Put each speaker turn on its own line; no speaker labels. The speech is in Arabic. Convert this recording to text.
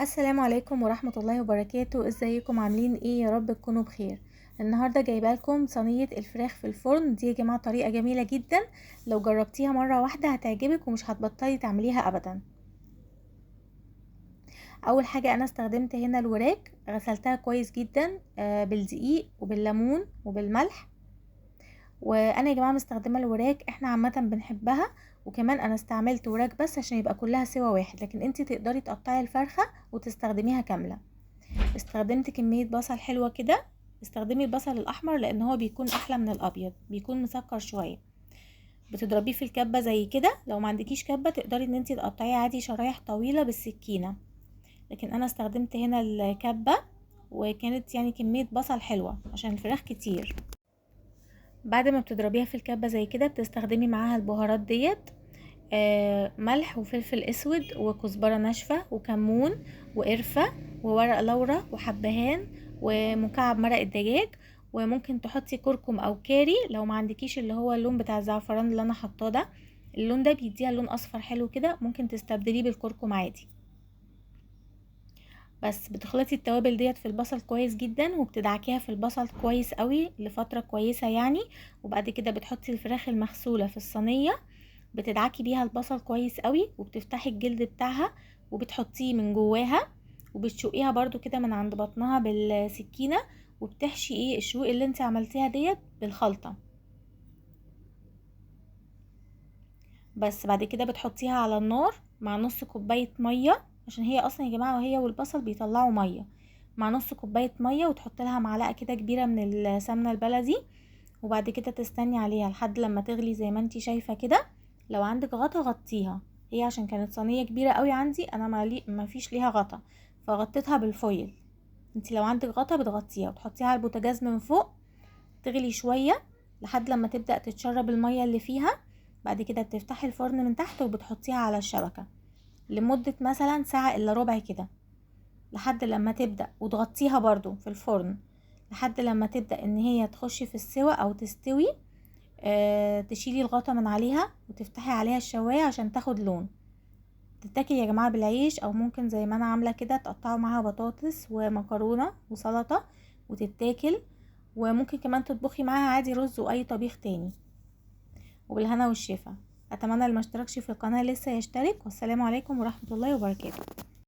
السلام عليكم ورحمة الله وبركاته. ازيكم عاملين ايه؟ يا رب تكونوا بخير. النهاردة جايبه لكم صينية الفراخ في الفرن دي. يا جماعة طريقة جميلة جدا، لو جربتيها مرة واحدة هتعجبك ومش هتبطلي تعمليها ابدا. اول حاجة انا استخدمت هنا الوراك، غسلتها كويس جدا بالدقيق وبالليمون وبالملح. وانا يا جماعة مستخدمة الوراك، احنا عامة بنحبها. وكمان انا استعملت وراك بس عشان يبقى كلها سوا واحد، لكن انتي تقدري تقطعي الفرخة وتستخدميها كاملة. استخدمت كمية بصل حلوة كده. استخدمي البصل الاحمر لان هو بيكون احلى من الابيض، بيكون مسكر شوية. بتضربيه في الكبة زي كده. لو ما عندكيش كبة تقدري ان انتي تقطعيه عادي شرايح طويلة بالسكينة، لكن انا استخدمت هنا الكبة. وكانت يعني كمية بصل حلوة عشان الفراخ كتير. بعد ما بتضربيها في الكبة زي كده بتستخدمي معاها البهارات ديت. ملح وفلفل اسود وكزبرة ناشفة وكمون وقرفة وورق لورا وحبهان ومكعب مرق الدجاج. وممكن تحطي كركم او كاري لو ما عندكيش اللي هو اللون بتاع الزعفران اللي انا حطاه ده. اللون ده بيديها لون اصفر حلو كده، ممكن تستبدليه بالكركم عادي. بس بتخلطي التوابل ديت في البصل كويس جدا وبتدعكيها في البصل كويس قوي لفترة كويسة يعني. وبعد كده بتحطي الفراخ المغسولة في الصينية، بتدعكي بيها البصل كويس قوي وبتفتحي الجلد بتاعها وبتحطيه من جواها. وبتشقيها برضو كده من عند بطنها بالسكينة. وبتحشي الشقوق اللي انت عملتيها ديت بالخلطة. بس بعد كده بتحطيها على النار مع نص كوباية مية، عشان هي اصلا يا جماعة وهي والبصل بيطلعوا مية. مع نص كوباية مية وتحط لها معلقة كده كبيرة من السمنة البلدي. وبعد كده تستني عليها لحد لما تغلي زي ما انتي شايفة كده. لو عندك غطا غطيها. هي عشان كانت صينية كبيرة قوي عندي انا ما فيش ليها غطا، فغطيتها بالفويل. انتي لو عندك غطا بتغطيها وتحطيها على البوتاجاز من فوق، تغلي شوية لحد لما تبدأ تتشرب المية اللي فيها. بعد كده بتفتحي الفرن من تحت وبتحطيها على الشبكة لمدة مثلا ساعة الا ربع كده، لحد لما تبدأ وتغطيها برضو في الفرن لحد لما تبدأ ان هي تخش في السوا او تستوي. تشيلي الغطا من عليها وتفتحي عليها الشواية عشان تاخد لون. تتاكل يا جماعة بالعيش، او ممكن زي ما انا عاملة كده تقطعوا معاها بطاطس ومكرونة وسلطة وتتاكل. وممكن كمان تطبخي معاها عادي رز واي طبيخ تاني. وبالهنا والشفا. اتمنى اللي ما اشتركش في القناة لسه يشترك، والسلام عليكم ورحمة الله وبركاته.